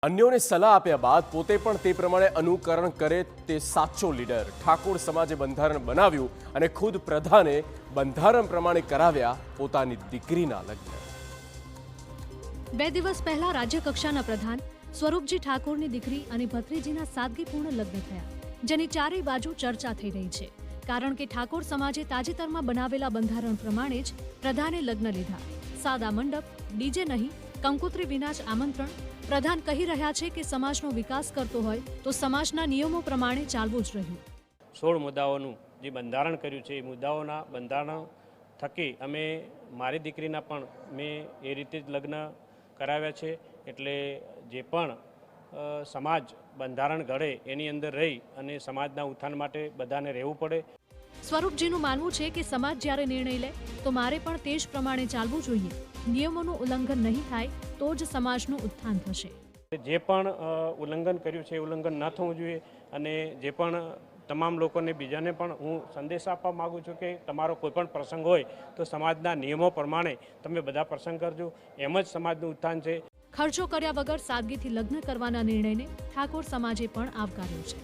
अन्योने सलाह आप्या बाद पोते पण ते प्रमाणे अनुकरण करे ते साचो लीडर। ठाकोर समाजे બંધારણ બનાવ્યું અને ખુદ પ્રધાને બંધારણ પ્રમાણે કરાવ્યા પોતાની દીકરીના લગ્ન। 2 દિવસ પહેલા રાજ્ય કક્ષાના પ્રધાન સ્વરૂપજી ઠાકોરની દીકરી અને ભત્રીજીના સાદગીપૂર્ણ લગ્ન થયા, જેની ચારેય બાજુ ચર્ચા થઈ રહી છે। કારણ કે ઠાકોર સમાજે તાજેતરમાં બનાવેલા બંધારણ પ્રમાણે જ પ્રધાને લગ્ન લીધા। સાદા મંડપ, ડીજે નહીં, કંકોત્રી વિના જ આમંત્રણ। પ્રધાન કહી રહ્યા છે કે સમાજનો વિકાસ કરતો હોય તો સમાજના નિયમો પ્રમાણે ચાલવું જ રહ્યું। 16 મુદ્દાઓનું જે બંધારણ કર્યું છે એ મુદ્દાઓના બંધારણ થકી અમે મારી દીકરીના પણ મેં એ રીતે જ લગ્ન કરાવ્યા છે। એટલે જે પણ સમાજ બંધારણ ઘડે એની અંદર રહી અને સમાજના ઉત્થાન માટે બધાને રહેવું પડે। સ્વરૂપજીનું માનવું છે કે સમાજ જ્યારે નિર્ણય લે તો મારે પણ તે જ પ્રમાણે ચાલવું જોઈએ। નિયમોનું ઉલ્લંઘન નહીં થાય તો જ સમાજનું ઉત્થાન થશે। જે પણ ઉલ્લંઘન કર્યું છે એ ઉલ્લંઘન ન થવું જોઈએ અને જે પણ તમામ લોકોને બીજાને પણ હું સંદેશ આપવા માગું છું કે તમારો કોઈ પણ પ્રસંગ હોય તો સમાજના નિયમો પ્રમાણે તમે બધા પ્રસંગ કરજો, એમ જ સમાજનું ઉત્થાન છે। ખર્ચો કર્યા વગર સાદગીથી લગ્ન કરવાના નિર્ણયને ઠાકોર સમાજે પણ આવકાર્યો છે।